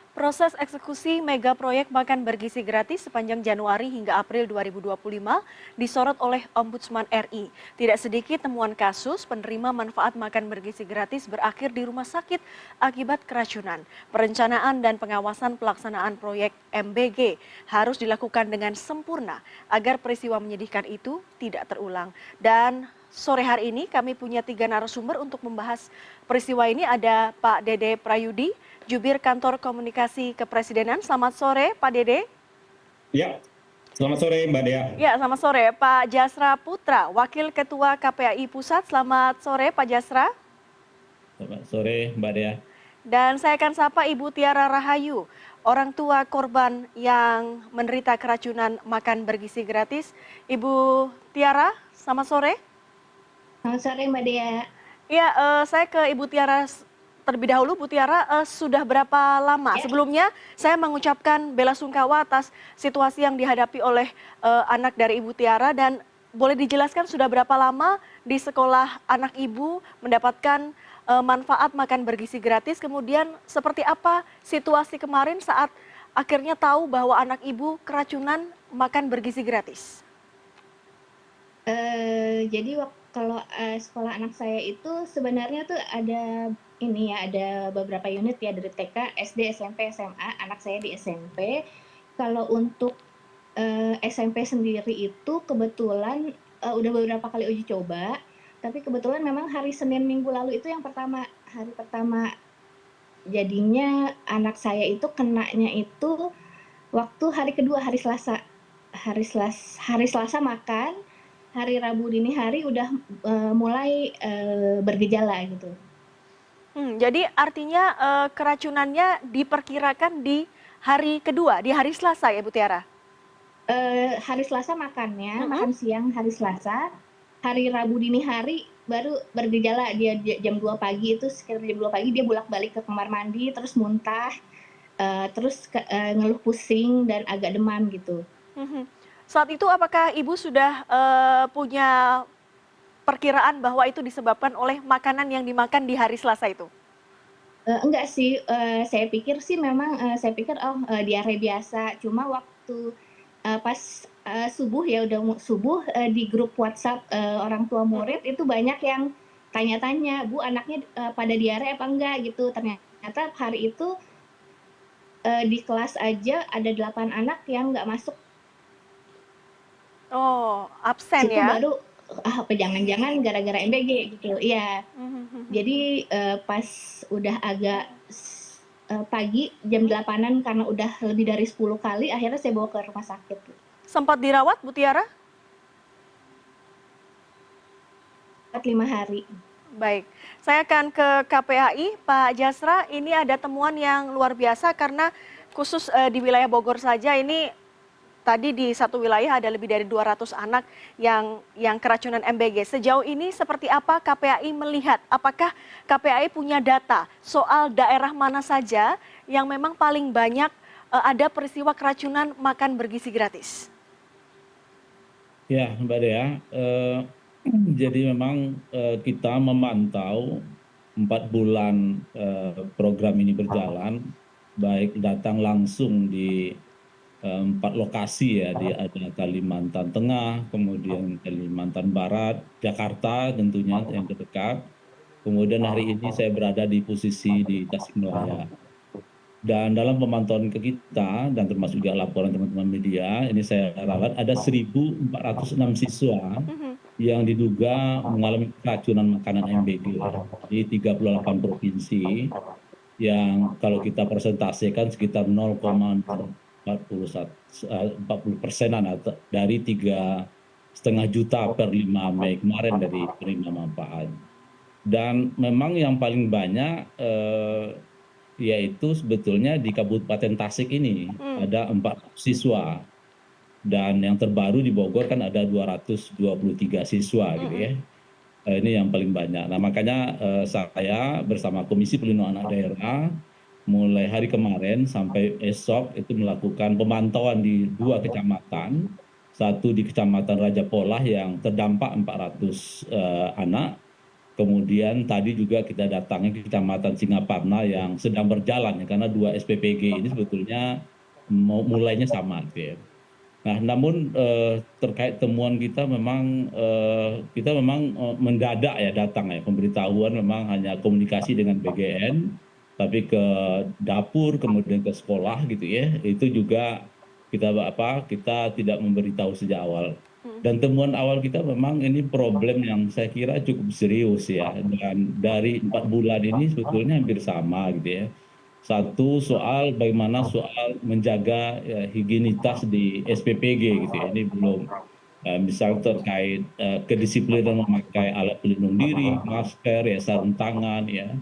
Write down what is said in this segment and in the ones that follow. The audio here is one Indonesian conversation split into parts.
Proses eksekusi mega proyek makan bergizi gratis sepanjang Januari hingga April 2025 disorot oleh Ombudsman RI. Tidak sedikit temuan kasus penerima manfaat makan bergizi gratis berakhir di rumah sakit akibat keracunan. Perencanaan dan pengawasan pelaksanaan proyek MBG harus dilakukan dengan sempurna agar peristiwa menyedihkan itu tidak terulang. Dan sore hari ini kami punya 3 narasumber untuk membahas peristiwa ini. Ada Pak Dede Prayudi, Jubir Kantor Komunikasi Kepresidenan. Selamat sore, Pak Dede. Ya, selamat sore Mbak Dea. Ya, selamat sore. Pak Jasra Putra, Wakil Ketua KPAI Pusat. Selamat sore, Pak Jasra. Selamat sore Mbak Dea. Dan saya akan sapa Ibu Tiara Rahayu, orang tua korban yang menderita keracunan makan bergizi gratis. Ibu Tiara, selamat sore. Selamat sore Mbak Dea. Ya, saya ke Ibu Tiara terlebih dahulu. Bu Tiara, sudah berapa lama? Sebelumnya saya mengucapkan bela sungkawa atas situasi yang dihadapi oleh anak dari Ibu Tiara, dan boleh dijelaskan sudah berapa lama di sekolah anak Ibu mendapatkan manfaat makan bergizi gratis, kemudian seperti apa situasi kemarin saat akhirnya tahu bahwa anak Ibu keracunan makan bergizi gratis? Jadi kalau sekolah anak saya itu sebenarnya tuh ada ini ya, ada beberapa unit ya, dari TK, SD, SMP, SMA. Anak saya di SMP. Kalau untuk SMP sendiri itu kebetulan udah beberapa kali uji coba, tapi kebetulan memang hari Senin minggu lalu itu yang hari pertama. Jadinya anak saya itu kenanya itu waktu hari kedua, hari Selasa. Hari Selasa makan, hari Rabu dini hari udah mulai bergejala gitu. Jadi artinya keracunannya diperkirakan di hari kedua, di hari Selasa ya Bu Tiara? Hari Selasa makannya, makan siang hari Selasa. Hari Rabu dini hari baru bergejala, dia jam 2 pagi itu, sekitar jam 2 pagi dia bolak-balik ke kamar mandi, terus muntah, terus ngeluh pusing dan agak demam gitu. Saat itu apakah Ibu sudah punya perkiraan bahwa itu disebabkan oleh makanan yang dimakan di hari Selasa itu? Enggak sih, saya pikir diare biasa. Cuma waktu pas subuh ya, udah subuh, di grup WhatsApp orang tua murid itu banyak yang tanya-tanya, Bu anaknya pada diare apa enggak gitu. Ternyata hari itu di kelas aja ada 8 anak yang nggak masuk. Oh, absen Itu ya? baru apa jangan-jangan gara-gara MBG gitu. Iya. Jadi pas udah agak pagi jam 8-an, karena udah lebih dari 10 kali, akhirnya saya bawa ke rumah sakit. Sempat dirawat Bu Tiara? 5 hari. Baik, saya akan ke KPAI. Pak Jasra, ini ada temuan yang luar biasa karena khusus di wilayah Bogor saja ini tadi di satu wilayah ada lebih dari 200 anak yang keracunan MBG. Sejauh ini seperti apa KPAI melihat? Apakah KPAI punya data soal daerah mana saja yang memang paling banyak ada peristiwa keracunan makan bergizi gratis? Ya Mbak Dea, jadi memang kita memantau 4 bulan program ini berjalan, baik datang langsung di 4 lokasi ya, ada Kalimantan Tengah, kemudian Kalimantan Barat, Jakarta tentunya yang terdekat. Kemudian hari ini saya berada di posisi di Tasikmalaya. Dan dalam pemantauan ke kita dan termasuk juga laporan teman-teman media, ini saya ralat ada 1.406 siswa yang diduga mengalami keracunan makanan MBG di 38 provinsi, yang kalau kita presentasikan sekitar 40%-an dari 3,5 juta per 5 Mei kemarin dari penerima manfaat. Dan memang yang paling banyak yaitu sebetulnya di Kabupaten Tasik ini ada 4 siswa, dan yang terbaru di Bogor kan ada 223 siswa gitu ya. Ini yang paling banyak. Nah makanya saya bersama Komisi Pelindungan Anak Daerah mulai hari kemarin sampai esok itu melakukan pemantauan di 2 kecamatan. Satu di Kecamatan Raja Polah yang terdampak 400 anak. Kemudian tadi juga kita datangi ke Kecamatan Singaparna yang sedang berjalan ya, karena 2 SPPG ini sebetulnya mulainya sama gitu ya. Nah, namun terkait temuan kita memang mendadak ya datang ya, pemberitahuan memang hanya komunikasi dengan BGN, tapi ke dapur kemudian ke sekolah gitu ya, itu juga kita tidak memberitahu sejak awal. Dan temuan awal kita memang ini problem yang saya kira cukup serius ya, dan dari 4 bulan ini sebetulnya hampir sama gitu ya. Satu soal bagaimana soal menjaga higienitas di SPPG gitu ya. Ini belum misal terkait kedisiplinan memakai alat pelindung diri, masker, ya sarung tangan, ya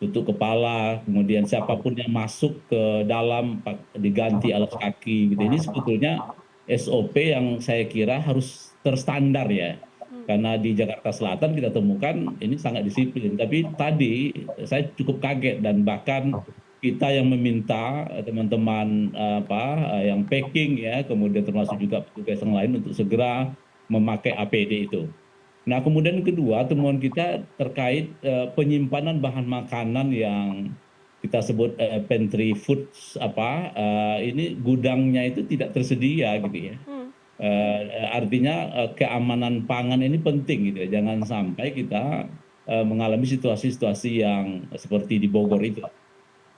tutup kepala, kemudian siapapun yang masuk ke dalam diganti alas kaki gitu. Ini sebetulnya SOP yang saya kira harus terstandar ya. Karena di Jakarta Selatan kita temukan ini sangat disiplin. Tapi tadi saya cukup kaget dan bahkan kita yang meminta teman-teman yang packing ya, kemudian termasuk juga petugas yang lain untuk segera memakai APD itu. Nah, kemudian yang kedua, temuan kita terkait penyimpanan bahan makanan yang kita sebut pantry foods ini gudangnya itu tidak tersedia gitu ya. Artinya keamanan pangan ini penting gitu ya. Jangan sampai kita mengalami situasi-situasi yang seperti di Bogor itu.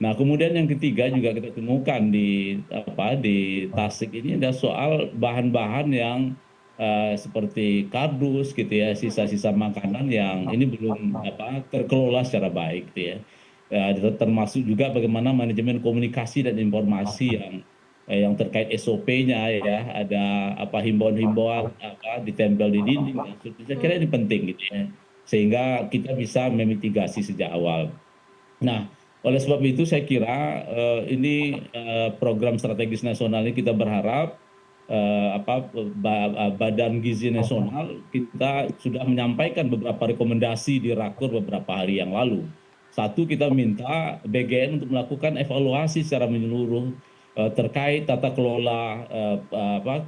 Nah, kemudian yang ketiga juga kita temukan di Tasik ini ada soal bahan-bahan yang seperti kardus gitu ya, sisa-sisa makanan yang ini belum terkelola secara baik gitu ya. Termasuk juga bagaimana manajemen komunikasi dan informasi yang terkait SOP-nya ya, ada himbauan-himbauan ditempel di dinding. Saya kira ini penting gitu ya, sehingga kita bisa memitigasi sejak awal. Nah, oleh sebab itu saya kira ini program strategis nasional ini kita berharap Badan Gizi Nasional kita sudah menyampaikan beberapa rekomendasi di Raker beberapa hari yang lalu. Satu, kita minta BGN untuk melakukan evaluasi secara menyeluruh terkait tata kelola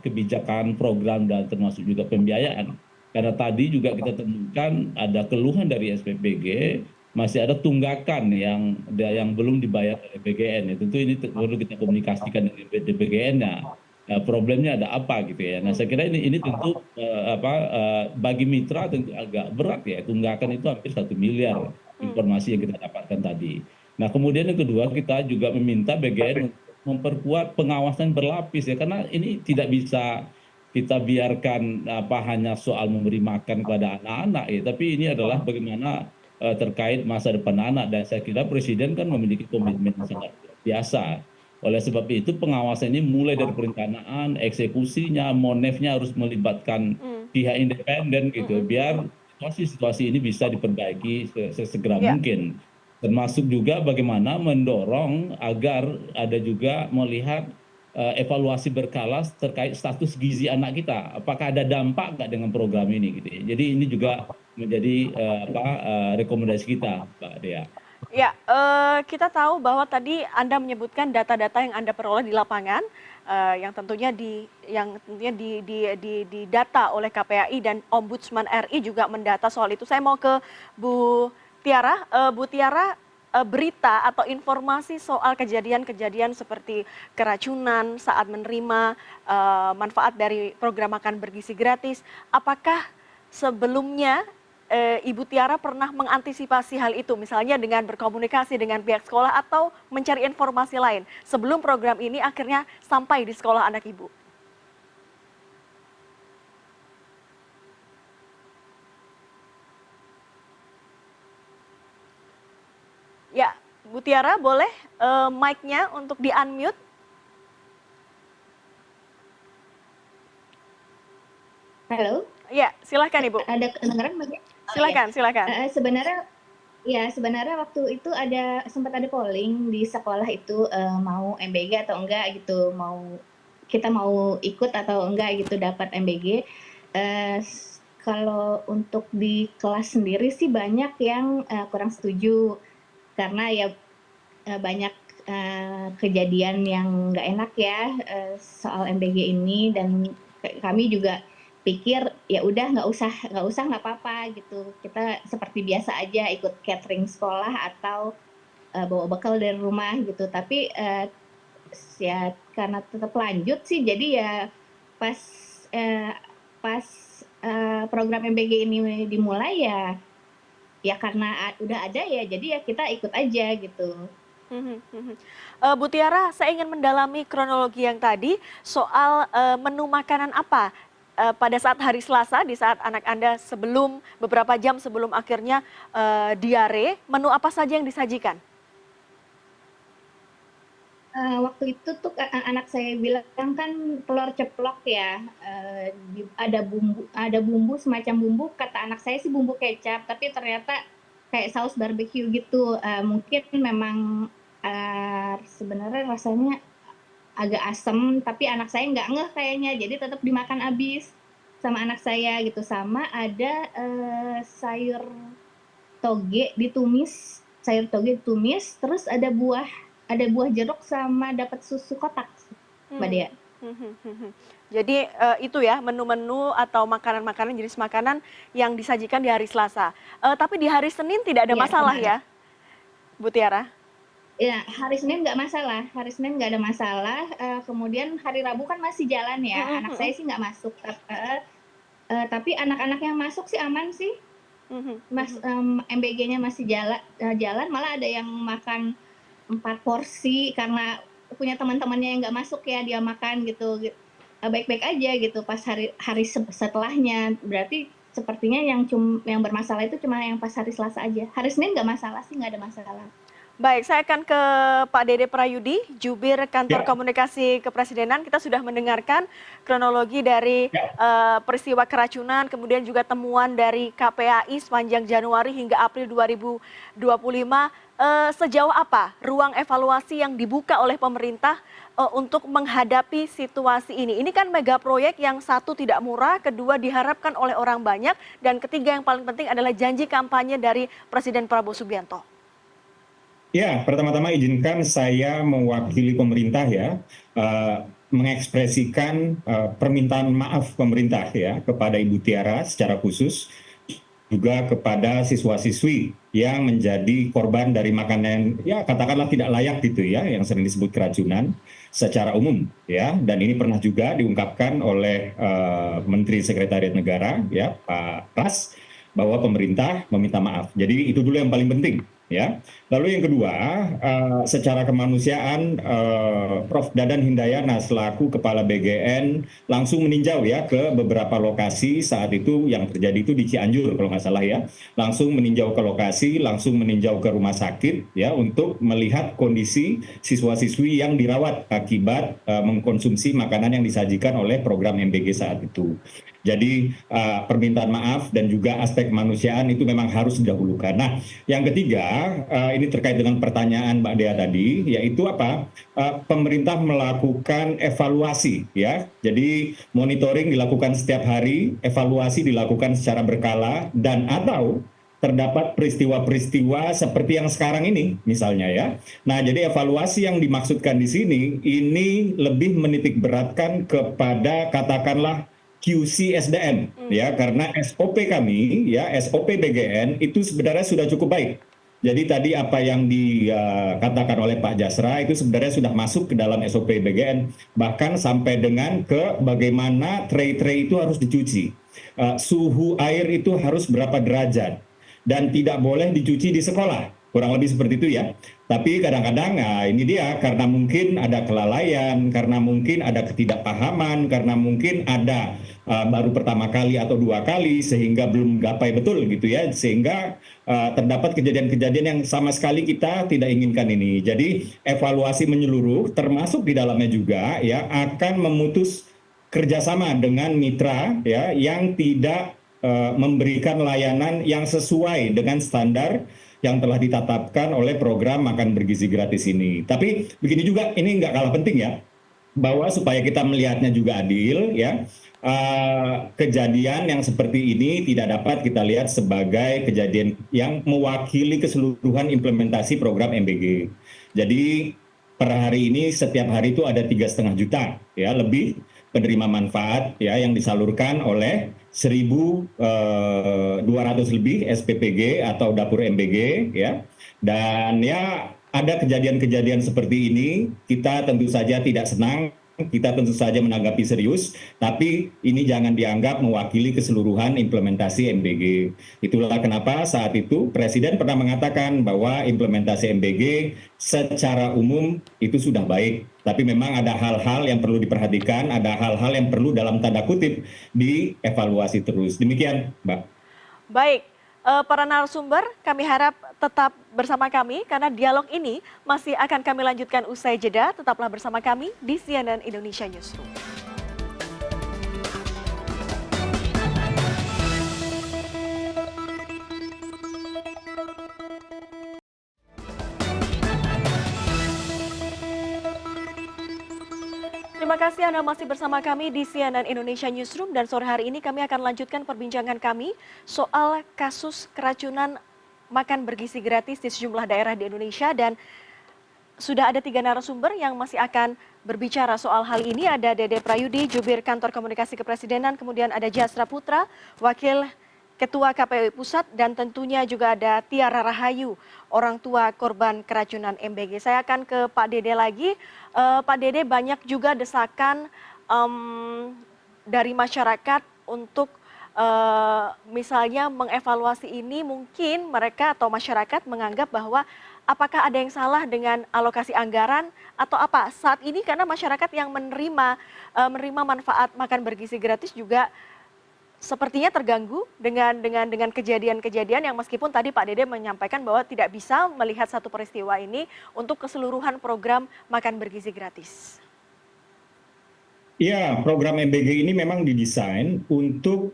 kebijakan program dan termasuk juga pembiayaan. Karena tadi juga kita temukan ada keluhan dari SPPG, masih ada tunggakan yang belum dibayar oleh BGN. Ya. Tentu ini perlu kita komunikasikan dengan BGN. Nah, problemnya ada apa gitu ya. Nah, saya kira ini tentu bagi mitra tentu agak berat ya. Tunggakan itu hampir 1 miliar informasi yang kita dapatkan tadi. Nah, kemudian yang kedua kita juga meminta BGN memperkuat pengawasan berlapis ya, karena ini tidak bisa kita biarkan hanya soal memberi makan kepada anak-anak ya, tapi ini adalah bagaimana terkait masa depan anak, dan saya kira Presiden kan memiliki komitmen yang sangat biasa. Oleh sebab itu pengawasan ini mulai dari perencanaan, eksekusinya, monefnya harus melibatkan pihak independen gitu, biar situasi ini bisa diperbaiki sesegera mungkin. Termasuk juga bagaimana mendorong agar ada juga melihat evaluasi berkala terkait status gizi anak kita. Apakah ada dampak nggak dengan program ini gitu ya. Jadi ini juga menjadi rekomendasi kita, Mbak Dea. Ya, kita tahu bahwa tadi Anda menyebutkan data-data yang Anda peroleh di lapangan, yang tentunya didata oleh KPAI dan Ombudsman RI juga mendata soal itu. Saya mau ke Bu Tiara. Bu Tiara, berita atau informasi soal kejadian-kejadian seperti keracunan saat menerima manfaat dari program makan bergizi gratis, apakah sebelumnya Ibu Tiara pernah mengantisipasi hal itu, misalnya dengan berkomunikasi dengan pihak sekolah atau mencari informasi lain sebelum program ini akhirnya sampai di sekolah anak Ibu? Ya, Bu Tiara, boleh mic-nya untuk di-unmute? Halo? Ya, silahkan Ibu. Ada kedengaran Mbak? Silakan, silakan. Sebenarnya waktu itu sempat ada polling di sekolah itu mau MBG atau enggak gitu, kita mau ikut atau enggak gitu dapat MBG. Kalau untuk di kelas sendiri sih banyak yang kurang setuju karena ya banyak kejadian yang nggak enak ya soal MBG ini, dan kami juga pikir ya udah nggak apa-apa gitu, kita seperti biasa aja ikut catering sekolah atau bawa bekal dari rumah gitu. Tapi ya karena tetap lanjut sih, jadi ya pas eh, pas program MBG ini dimulai ya karena udah ada ya, jadi ya kita ikut aja gitu. Bu Tiara, saya ingin mendalami kronologi yang tadi soal menu makanan apa pada saat hari Selasa, di saat anak Anda beberapa jam sebelum akhirnya diare, menu apa saja yang disajikan? Waktu itu tuh anak saya bilang kan telur ceplok ya, ada bumbu semacam bumbu, kata anak saya sih bumbu kecap, tapi ternyata kayak saus barbecue gitu. Mungkin memang sebenarnya rasanya agak asem, tapi anak saya nggak ngeh kayaknya, jadi tetap dimakan habis sama anak saya gitu. Sama ada sayur toge ditumis, terus ada buah jeruk sama dapat susu kotak, Mbak Dea. Jadi itu ya menu-menu atau makanan-makanan, jenis makanan yang disajikan di hari Selasa. Tapi di hari Senin tidak ada Iya, masalah benar. ya, Bu Tiara? Ya, hari Senin nggak ada masalah. Kemudian hari Rabu kan masih jalan ya. Anak saya sih nggak masuk, tapi anak-anak yang masuk sih aman sih. MBG-nya masih jalan, malah ada yang makan 4 porsi karena punya teman-temannya yang nggak masuk ya, dia makan gitu. Baik-baik aja gitu pas hari setelahnya. Berarti sepertinya yang bermasalah itu cuma yang pas hari Selasa aja. Hari Senin nggak masalah sih, nggak ada masalah. Baik, saya akan ke Pak Dede Prayudi, Jubir Kantor Komunikasi Kepresidenan. Kita sudah mendengarkan kronologi dari peristiwa keracunan, kemudian juga temuan dari KPAI sepanjang Januari hingga April 2025. Sejauh apa ruang evaluasi yang dibuka oleh pemerintah untuk menghadapi situasi ini? Ini kan mega proyek yang satu tidak murah, kedua diharapkan oleh orang banyak, dan ketiga yang paling penting adalah janji kampanye dari Presiden Prabowo Subianto. Ya, pertama-tama izinkan saya mewakili pemerintah ya, mengekspresikan permintaan maaf pemerintah ya kepada Ibu Tiara secara khusus, juga kepada siswa-siswi yang menjadi korban dari makanan ya katakanlah tidak layak gitu ya, yang sering disebut keracunan secara umum ya. Dan ini pernah juga diungkapkan oleh Menteri Sekretariat Negara ya, Pak Pras, bahwa pemerintah meminta maaf. Jadi itu dulu yang paling penting. Ya, lalu yang kedua, secara kemanusiaan, Prof. Dadan Hindayana selaku Kepala BGN langsung meninjau ya ke beberapa lokasi saat itu yang terjadi itu di Cianjur kalau nggak salah ya, langsung meninjau ke lokasi, langsung meninjau ke rumah sakit ya untuk melihat kondisi siswa-siswi yang dirawat akibat mengkonsumsi makanan yang disajikan oleh program MBG saat itu. Jadi permintaan maaf dan juga aspek kemanusiaan itu memang harus didahulukan. Nah, yang ketiga ini terkait dengan pertanyaan Mbak Dea tadi, yaitu apa? Pemerintah melakukan evaluasi, ya. Jadi monitoring dilakukan setiap hari, evaluasi dilakukan secara berkala, dan atau terdapat peristiwa-peristiwa seperti yang sekarang ini, misalnya ya. Nah, jadi evaluasi yang dimaksudkan di sini ini lebih menitik beratkan kepada katakanlah QC SDM ya, karena SOP kami ya, SOP BGN itu sebenarnya sudah cukup baik. Jadi tadi apa yang dikatakan oleh Pak Jasra itu sebenarnya sudah masuk ke dalam SOP BGN, bahkan sampai dengan ke bagaimana tray-tray itu harus dicuci, suhu air itu harus berapa derajat, dan tidak boleh dicuci di sekolah. Kurang lebih seperti itu ya. Tapi kadang-kadang ini dia, karena mungkin ada kelalaian, karena mungkin ada ketidakpahaman, karena mungkin ada baru pertama kali atau dua kali sehingga belum gapai betul gitu ya, sehingga terdapat kejadian-kejadian yang sama sekali kita tidak inginkan ini. Jadi evaluasi menyeluruh termasuk di dalamnya juga ya akan memutus kerjasama dengan mitra ya yang tidak memberikan layanan yang sesuai dengan standar yang telah ditetapkan oleh program makan bergizi gratis ini. Tapi begini juga, ini nggak kalah penting ya, bahwa supaya kita melihatnya juga adil ya, kejadian yang seperti ini tidak dapat kita lihat sebagai kejadian yang mewakili keseluruhan implementasi program MBG. Jadi per hari ini setiap hari itu ada 3,5 juta ya lebih penerima manfaat ya yang disalurkan oleh 1.200 lebih SPPG atau dapur MBG ya. Dan ya ada kejadian-kejadian seperti ini, kita tentu saja tidak senang, kita tentu saja menanggapi serius, tapi ini jangan dianggap mewakili keseluruhan implementasi MBG. Itulah kenapa saat itu Presiden pernah mengatakan bahwa implementasi MBG secara umum itu sudah baik, tapi memang ada hal-hal yang perlu diperhatikan, ada hal-hal yang perlu dalam tanda kutip dievaluasi terus. Demikian, Mbak. Baik, para narasumber, kami harap tetap bersama kami karena dialog ini masih akan kami lanjutkan usai jeda. Tetaplah bersama kami di CNN Indonesia Newsroom. Terima kasih Anda masih bersama kami di CNN Indonesia Newsroom dan sore hari ini kami akan lanjutkan perbincangan kami soal kasus keracunan makan bergizi gratis di sejumlah daerah di Indonesia dan sudah ada 3 narasumber yang masih akan berbicara soal hal ini. Ada Dede Prayudi, Jubir Kantor Komunikasi Kepresidenan, kemudian ada Jasra Putra, Wakil Ketua KPU Pusat, dan tentunya juga ada Tiara Rahayu, orang tua korban keracunan MBG. Saya akan ke Pak Dede lagi. Pak Dede, banyak juga desakan dari masyarakat untuk misalnya mengevaluasi ini. Mungkin mereka atau masyarakat menganggap bahwa apakah ada yang salah dengan alokasi anggaran atau apa saat ini, karena masyarakat yang menerima manfaat makan bergizi gratis juga sepertinya terganggu dengan kejadian-kejadian yang meskipun tadi Pak Dede menyampaikan bahwa tidak bisa melihat satu peristiwa ini untuk keseluruhan program makan bergizi gratis. Ya, program MBG ini memang didesain untuk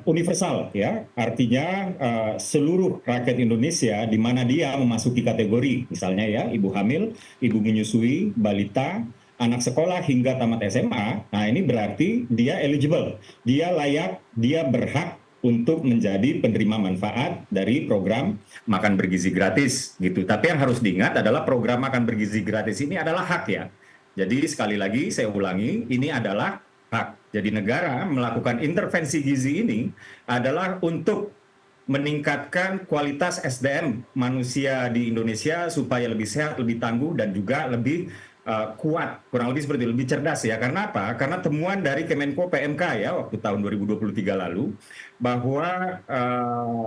universal ya, artinya seluruh rakyat Indonesia di mana dia memasuki kategori, misalnya ya ibu hamil, ibu menyusui, balita, anak sekolah hingga tamat SMA. Nah ini berarti dia eligible, dia layak, dia berhak untuk menjadi penerima manfaat dari program makan bergizi gratis gitu. Tapi yang harus diingat adalah program makan bergizi gratis ini adalah hak ya. Jadi sekali lagi saya ulangi, ini adalah hak. Jadi negara melakukan intervensi gizi ini adalah untuk meningkatkan kualitas SDM manusia di Indonesia supaya lebih sehat, lebih tangguh, dan juga lebih kuat, kurang lebih seperti itu, lebih cerdas ya. Karena apa? Karena temuan dari Kemenko PMK ya waktu tahun 2023 lalu bahwa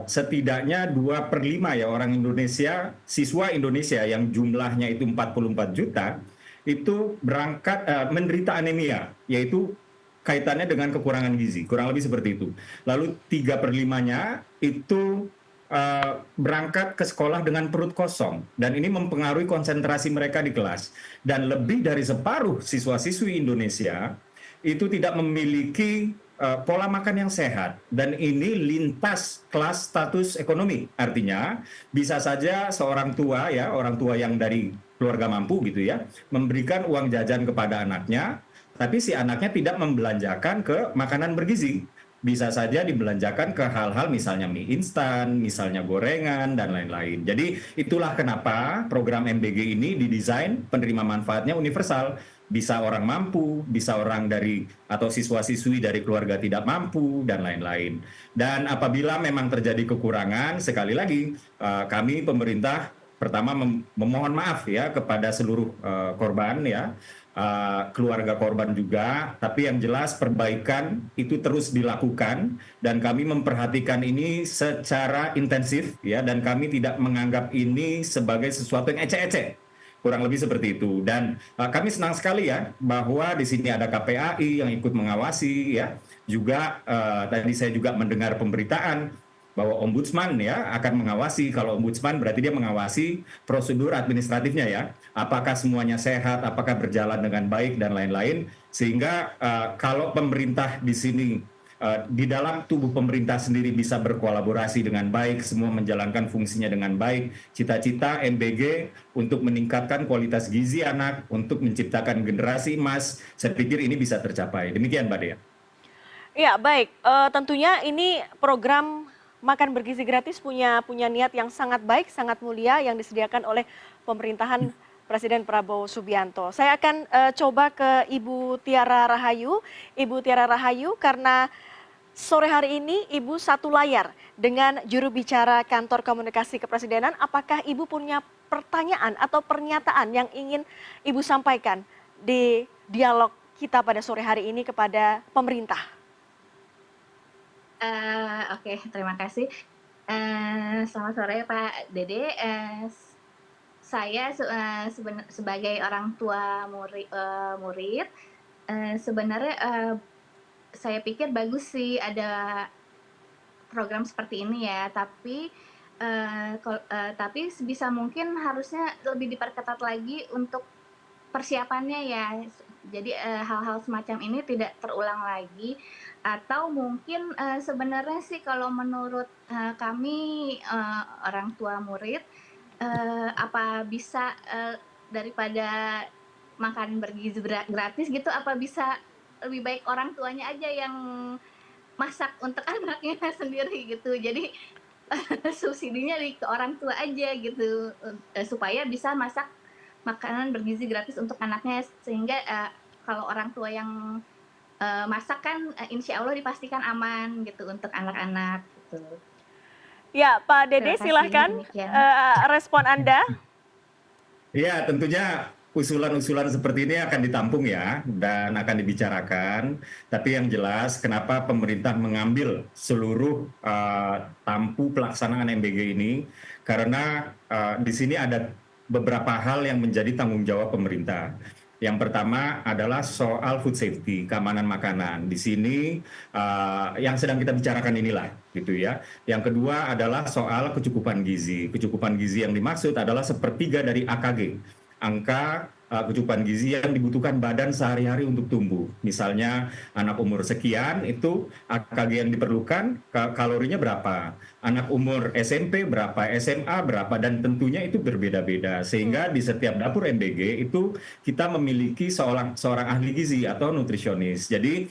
setidaknya 2/5 ya orang Indonesia, siswa Indonesia yang jumlahnya itu 44 juta itu menderita anemia, yaitu kaitannya dengan kekurangan gizi, kurang lebih seperti itu. Lalu 3/5-nya itu berangkat ke sekolah dengan perut kosong, dan ini mempengaruhi konsentrasi mereka di kelas. Dan lebih dari separuh siswa-siswi Indonesia itu tidak memiliki pola makan yang sehat, dan ini lintas kelas status ekonomi. Artinya bisa saja seorang tua ya, orang tua yang dari keluarga mampu gitu ya, memberikan uang jajan kepada anaknya, tapi si anaknya tidak membelanjakan ke makanan bergizi. Bisa saja dibelanjakan ke hal-hal misalnya mie instan, misalnya gorengan, dan lain-lain. Jadi itulah kenapa program MBG ini didesain penerima manfaatnya universal. Bisa orang mampu, bisa orang dari atau siswa-siswi dari keluarga tidak mampu, dan lain-lain. Dan apabila memang terjadi kekurangan, sekali lagi kami pemerintah pertama memohon maaf ya kepada seluruh korban ya, keluarga korban juga, tapi yang jelas perbaikan itu terus dilakukan dan kami memperhatikan ini secara intensif ya, dan kami tidak menganggap ini sebagai sesuatu yang ecek-ecek, kurang lebih seperti itu. Dan kami senang sekali ya bahwa di sini ada KPAI yang ikut mengawasi ya, juga tadi saya juga mendengar pemberitaan bahwa ombudsman ya akan mengawasi. Kalau ombudsman berarti dia mengawasi prosedur administratifnya ya, apakah semuanya sehat, apakah berjalan dengan baik, dan lain-lain. Sehingga kalau pemerintah di sini di dalam tubuh pemerintah sendiri bisa berkolaborasi dengan baik, semua menjalankan fungsinya dengan baik, cita-cita MBG untuk meningkatkan kualitas gizi anak, untuk menciptakan generasi emas, saya pikir ini bisa tercapai. Demikian Mbak Dea. Ya baik, tentunya ini program makan bergizi gratis punya niat yang sangat baik, sangat mulia yang disediakan oleh pemerintahan Presiden Prabowo Subianto. Saya akan coba ke Ibu Tiara Rahayu. Ibu Tiara Rahayu, karena sore hari ini Ibu satu layar dengan juru bicara Kantor Komunikasi Kepresidenan, apakah Ibu punya pertanyaan atau pernyataan yang ingin Ibu sampaikan di dialog kita pada sore hari ini kepada pemerintah? Oke, terima kasih. Selamat sore Pak Dede. Saya sebagai orang tua murid, sebenarnya saya pikir bagus sih ada program seperti ini ya, tapi sebisa mungkin harusnya lebih diperketat lagi untuk persiapannya ya. Jadi hal-hal semacam ini tidak terulang lagi, atau mungkin sebenarnya sih kalau menurut kami orang tua murid, apa bisa daripada makan bergizi gratis gitu, apa bisa lebih baik orang tuanya aja yang masak untuk anaknya sendiri gitu. Jadi subsidinya ke orang tua aja gitu, supaya bisa masak makanan bergizi gratis untuk anaknya, sehingga kalau orang tua yang masak kan insya Allah dipastikan aman gitu untuk anak-anak gitu. Ya, Pak Dede, Terima kasih, silahkan demikian. respon Anda. Ya, tentunya usulan-usulan seperti ini akan ditampung ya dan akan dibicarakan. Tapi yang jelas, kenapa pemerintah mengambil seluruh tampu pelaksanaan MBG ini? Karena di sini ada beberapa hal yang menjadi tanggung jawab pemerintah. Yang pertama adalah soal food safety, keamanan makanan. Di sini yang sedang kita bicarakan inilah, gitu ya. Yang kedua adalah soal kecukupan gizi. Kecukupan gizi yang dimaksud adalah sepertiga dari AKG, angka kecukupan gizi yang dibutuhkan badan sehari-hari untuk tumbuh. Misalnya anak umur sekian itu AKG yang diperlukan kalorinya berapa, anak umur SMP berapa, SMA berapa, dan tentunya itu berbeda-beda. Sehingga di setiap dapur MBG itu kita memiliki seorang ahli gizi atau nutrisionis. Jadi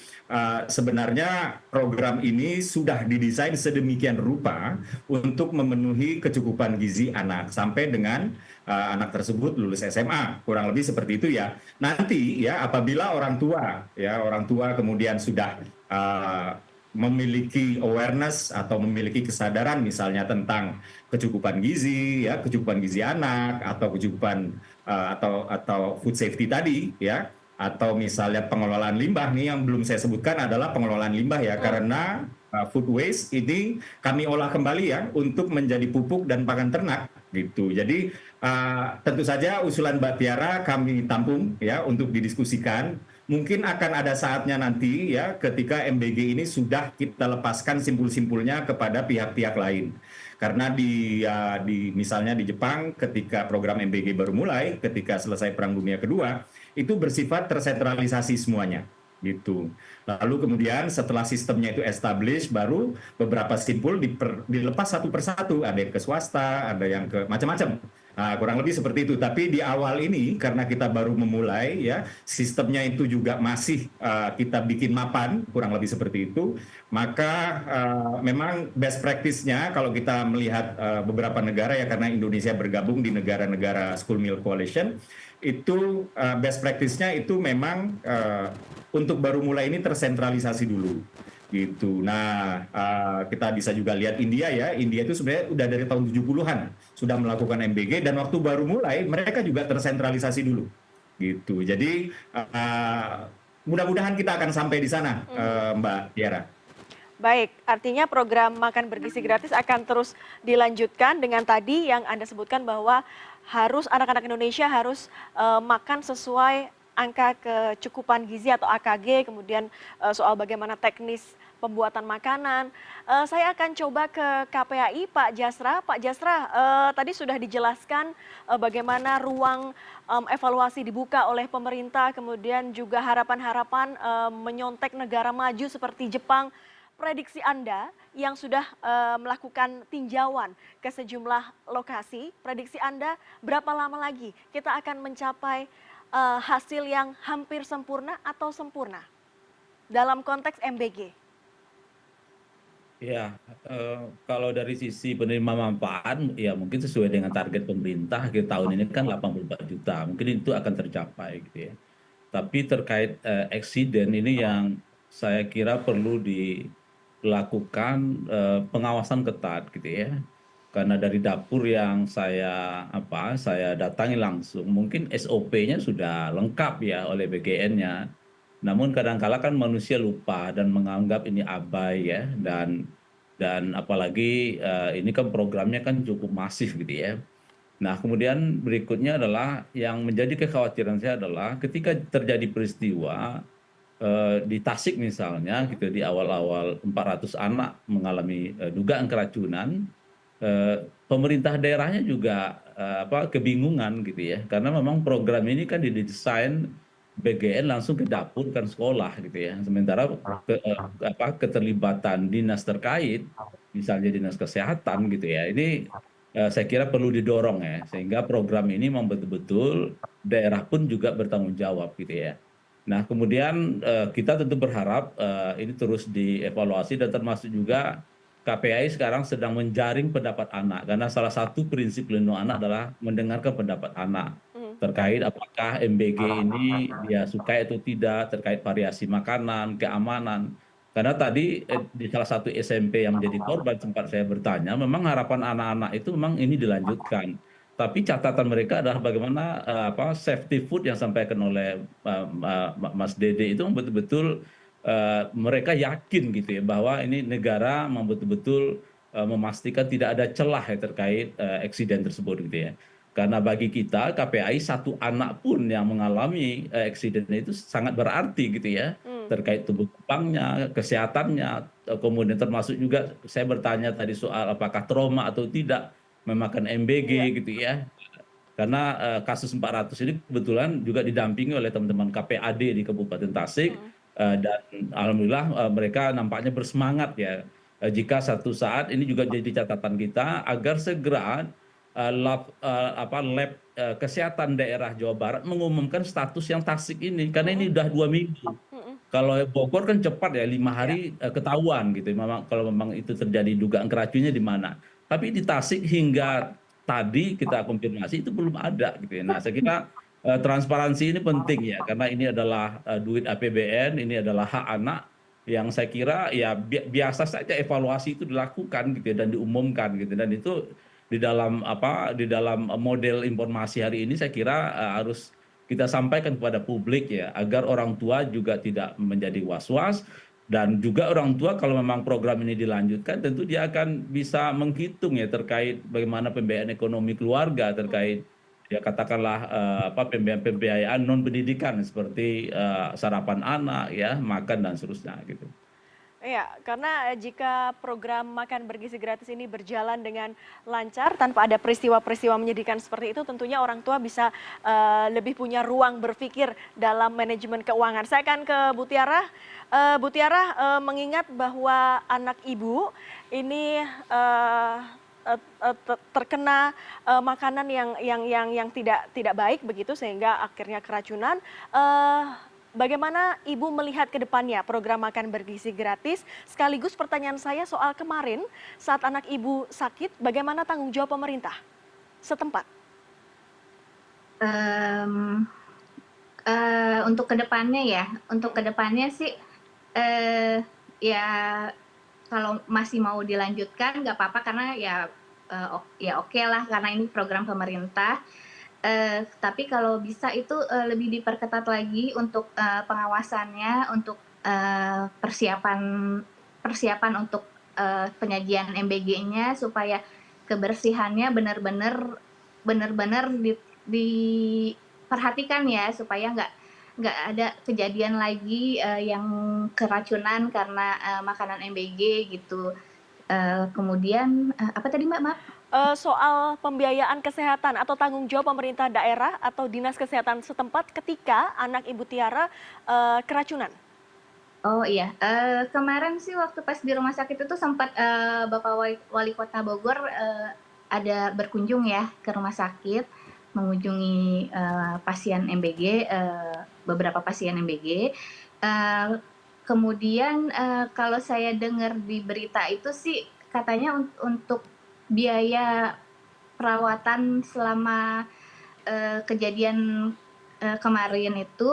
sebenarnya program ini sudah didesain sedemikian rupa untuk memenuhi kecukupan gizi anak sampai dengan anak tersebut lulus SMA, kurang lebih seperti itu ya. Nanti ya apabila orang tua kemudian sudah memiliki awareness atau memiliki kesadaran misalnya tentang kecukupan gizi ya, kecukupan gizi anak atau kecukupan atau food safety tadi ya, atau misalnya pengelolaan limbah nih yang belum saya sebutkan adalah pengelolaan limbah ya, karena food waste ini kami olah kembali ya untuk menjadi pupuk dan pakan ternak gitu. Jadi tentu saja usulan Mbak Tiara kami tampung ya untuk didiskusikan. Mungkin akan ada saatnya nanti ya ketika MBG ini sudah kita lepaskan simpul-simpulnya kepada pihak-pihak lain. Karena misalnya di Jepang ketika program MBG baru mulai, ketika selesai Perang Dunia Kedua, itu bersifat tersentralisasi semuanya gitu. Lalu kemudian setelah sistemnya itu established, baru beberapa simpul dilepas satu persatu, ada yang ke swasta, ada yang ke macam-macam. Nah, kurang lebih seperti itu. Tapi di awal ini karena kita baru memulai ya, sistemnya itu juga masih kita bikin mapan, kurang lebih seperti itu. Maka memang best practice-nya kalau kita melihat beberapa negara ya, karena Indonesia bergabung di negara-negara School Meal Coalition, itu best practice-nya itu memang untuk baru mulai ini tersentralisasi dulu gitu. Nah, kita bisa juga lihat India ya. India itu sebenarnya udah dari tahun 70-an sudah melakukan MBG, dan waktu baru mulai mereka juga tersentralisasi dulu gitu. Jadi mudah-mudahan kita akan sampai di sana, Mbak Tiara. Baik, artinya program makan bergizi gratis akan terus dilanjutkan dengan tadi yang Anda sebutkan bahwa harus anak-anak Indonesia harus makan sesuai angka kecukupan gizi atau AKG, kemudian soal bagaimana teknis pembuatan makanan. Saya akan coba ke KPAI, Pak Jasra. Pak Jasra, tadi sudah dijelaskan bagaimana ruang evaluasi dibuka oleh pemerintah, kemudian juga harapan-harapan menyontek negara maju seperti Jepang. Prediksi Anda yang sudah melakukan tinjauan ke sejumlah lokasi, prediksi Anda berapa lama lagi kita akan mencapai hasil yang hampir sempurna atau sempurna dalam konteks MBG? Ya, kalau dari sisi penerima manfaat, ya mungkin sesuai dengan target pemerintah akhir tahun ini kan 84 juta, mungkin itu akan tercapai gitu ya. Tapi terkait eksiden ini yang saya kira perlu dilakukan pengawasan ketat gitu ya. Karena dari dapur yang saya datangi langsung, mungkin SOP-nya sudah lengkap ya oleh BGN-nya. Namun kadangkala kan manusia lupa dan menganggap ini abai ya, dan apalagi ini kan programnya kan cukup masif gitu ya. Nah, kemudian berikutnya adalah yang menjadi kekhawatiran saya adalah ketika terjadi peristiwa di Tasik misalnya Mm-mm. gitu di awal-awal 400 anak mengalami dugaan keracunan, pemerintah daerahnya juga kebingungan gitu ya, karena memang program ini kan didesain BGN langsung ke dapur kan sekolah gitu ya, sementara keterlibatan dinas terkait, misalnya dinas kesehatan gitu ya, ini saya kira perlu didorong ya, sehingga program ini memang betul-betul daerah pun juga bertanggung jawab gitu ya. Nah, kemudian kita tentu berharap ini terus dievaluasi dan termasuk juga KPAI sekarang sedang menjaring pendapat anak karena salah satu prinsip pelindungan anak adalah mendengarkan pendapat anak Mm. terkait apakah MBG ini dia sukai atau tidak, terkait variasi makanan, keamanan. Karena tadi di salah satu SMP yang menjadi korban sempat saya bertanya, memang harapan anak-anak itu memang ini dilanjutkan. Tapi catatan mereka adalah bagaimana safety food yang disampaikan oleh Mas Dede itu betul-betul mereka yakin gitu ya bahwa ini negara betul-betul memastikan tidak ada celah ya terkait eksiden tersebut gitu ya. Karena bagi kita KPAI satu anak pun yang mengalami eksiden itu sangat berarti gitu ya, Mm. terkait tumbuh kembangnya, kesehatannya, kemudian termasuk juga saya bertanya tadi soal apakah trauma atau tidak memakan MBG Iya. gitu ya. Karena kasus 400 ini kebetulan juga didampingi oleh teman-teman KPAD di Kabupaten Tasik, Mm. dan alhamdulillah mereka nampaknya bersemangat ya. Jika satu saat ini juga jadi catatan kita agar segera lab kesehatan daerah Jawa Barat mengumumkan status yang Tasik ini, karena ini Mm-mm. udah 2 minggu. Mm-mm. Kalau Bogor kan cepat ya, lima Iya. hari ketahuan gitu. Memang kalau memang itu terjadi dugaan keracunya di mana. Tapi di Tasik hingga tadi kita konfirmasi itu belum ada gitu ya. Nah, saya kira transparansi ini penting ya, karena ini adalah duit APBN, ini adalah hak anak yang saya kira ya biasa saja evaluasi itu dilakukan gitu ya, dan diumumkan gitu, dan itu di dalam model informasi hari ini saya kira harus kita sampaikan kepada publik ya, agar orang tua juga tidak menjadi was-was, dan juga orang tua kalau memang program ini dilanjutkan tentu dia akan bisa menghitung ya terkait bagaimana pembiayaan ekonomi keluarga, Mm-mm. terkait ya katakanlah pembiayaan non pendidikan seperti sarapan anak ya, makan dan seterusnya gitu. Iya, karena jika program makan bergizi gratis ini berjalan dengan lancar tanpa ada peristiwa-peristiwa menyedihkan seperti itu, tentunya orang tua bisa lebih punya ruang berpikir dalam manajemen keuangan. Saya akan ke Bu Tiara. Bu Tiara, mengingat bahwa anak ibu ini terkena makanan yang tidak baik begitu sehingga akhirnya keracunan. Bagaimana Ibu melihat ke depannya program makan bergizi gratis? Sekaligus pertanyaan saya soal kemarin saat anak Ibu sakit, bagaimana tanggung jawab pemerintah setempat? Em, untuk kedepannya ya, untuk kedepannya sih ya kalau masih mau dilanjutkan nggak apa-apa karena ya oke lah karena ini program pemerintah. Tapi kalau bisa itu lebih diperketat lagi untuk pengawasannya, untuk persiapan persiapan untuk penyajian MBG-nya supaya kebersihannya benar-benar diperhatikan ya supaya nggak ada kejadian lagi yang keracunan karena makanan MBG gitu. Kemudian apa tadi Mbak? Maaf. Soal pembiayaan kesehatan atau tanggung jawab pemerintah daerah atau dinas kesehatan setempat ketika anak Ibu Tiara keracunan. Oh iya, kemarin sih waktu pas di rumah sakit itu sempat Bapak Wali Kota Bogor ada berkunjung ya ke rumah sakit, mengunjungi pasien MBG, beberapa pasien MBG. Kemudian kalau saya dengar di berita itu sih katanya untuk biaya perawatan selama kejadian kemarin itu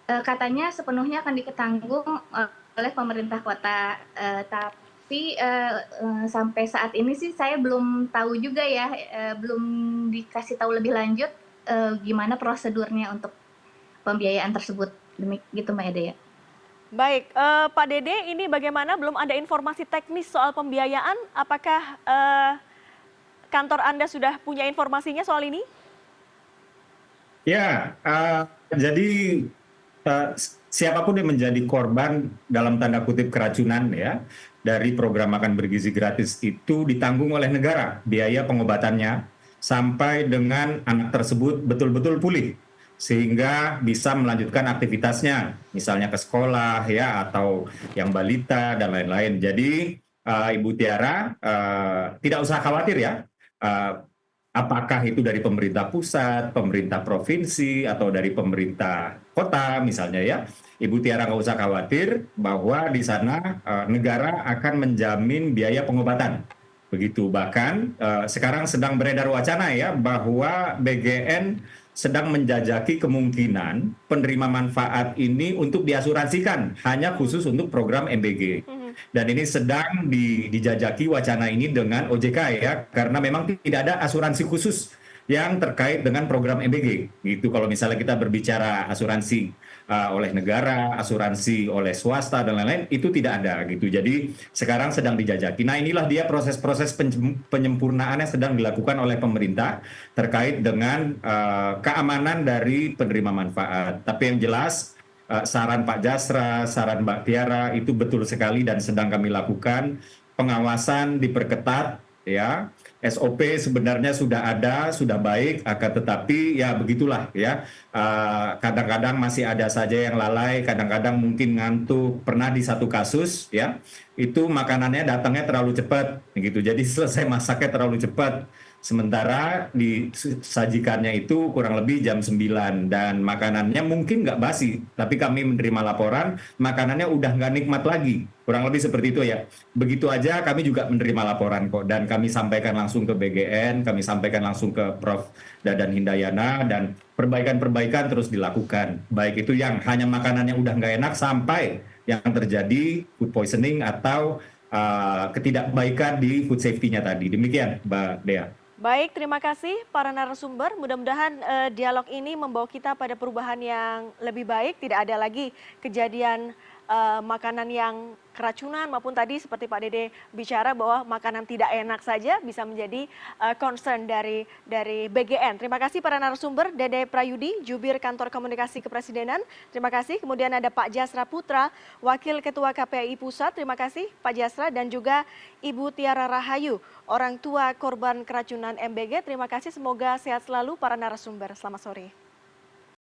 katanya sepenuhnya akan ditanggung oleh pemerintah kota. Tapi sampai saat ini sih saya belum tahu juga ya, belum dikasih tahu lebih lanjut gimana prosedurnya untuk pembiayaan tersebut. Gitu Mbak Eda ya. Baik, Pak Dede, ini bagaimana? Belum ada informasi teknis soal pembiayaan. Apakah kantor Anda sudah punya informasinya soal ini? Ya, jadi siapapun yang menjadi korban dalam tanda kutip keracunan ya dari program makan bergizi gratis itu ditanggung oleh negara biaya pengobatannya sampai dengan anak tersebut betul-betul pulih sehingga bisa melanjutkan aktivitasnya misalnya ke sekolah ya atau yang balita dan lain-lain. Jadi Ibu Tiara tidak usah khawatir ya. Apakah itu dari pemerintah pusat, pemerintah provinsi, atau dari pemerintah kota misalnya ya, Ibu Tiara nggak usah khawatir bahwa di sana negara akan menjamin biaya pengobatan. Begitu, bahkan sekarang sedang beredar wacana ya bahwa BGN sedang menjajaki kemungkinan penerima manfaat ini untuk diasuransikan hanya khusus untuk program MBG. Dan ini sedang dijajaki wacana ini dengan OJK ya, karena memang tidak ada asuransi khusus yang terkait dengan program MBG. Gitu kalau misalnya kita berbicara asuransi oleh negara, asuransi oleh swasta dan lain-lain itu tidak ada gitu. Jadi sekarang sedang dijajaki. Nah, inilah dia proses-proses penyempurnaan yang sedang dilakukan oleh pemerintah terkait dengan keamanan dari penerima manfaat. Tapi yang jelas saran Pak Jasra, saran Mbak Tiara itu betul sekali dan sedang kami lakukan. Pengawasan diperketat ya. SOP sebenarnya sudah ada, sudah baik, akan tetapi ya begitulah ya. Kadang-kadang masih ada saja yang lalai, kadang-kadang mungkin ngantuk. Pernah di satu kasus ya, itu makanannya datangnya terlalu cepat gitu. Jadi selesai masaknya terlalu cepat. Sementara disajikannya itu kurang lebih jam 9 dan makanannya mungkin nggak basi, tapi kami menerima laporan makanannya udah nggak nikmat lagi. Kurang lebih seperti itu ya. Begitu aja kami juga menerima laporan kok dan kami sampaikan langsung ke BGN, kami sampaikan langsung ke Prof. Dadan Hindayana dan perbaikan-perbaikan terus dilakukan. Baik itu yang hanya makanannya udah nggak enak sampai yang terjadi food poisoning atau ketidakbaikan di food safety-nya tadi. Demikian Mbak Dea. Baik, terima kasih para narasumber. Mudah-mudahan dialog ini membawa kita pada perubahan yang lebih baik. Tidak ada lagi kejadian makanan yang keracunan maupun tadi seperti Pak Dede bicara bahwa makanan tidak enak saja bisa menjadi concern dari BGN. Terima kasih para narasumber, Dede Prayudi, Jubir Kantor Komunikasi Kepresidenan. Terima kasih. Kemudian ada Pak Jasra Putra, Wakil Ketua KPI Pusat. Terima kasih Pak Jasra dan juga Ibu Tiara Rahayu, orang tua korban keracunan MBG. Terima kasih. Semoga sehat selalu para narasumber. Selamat sore.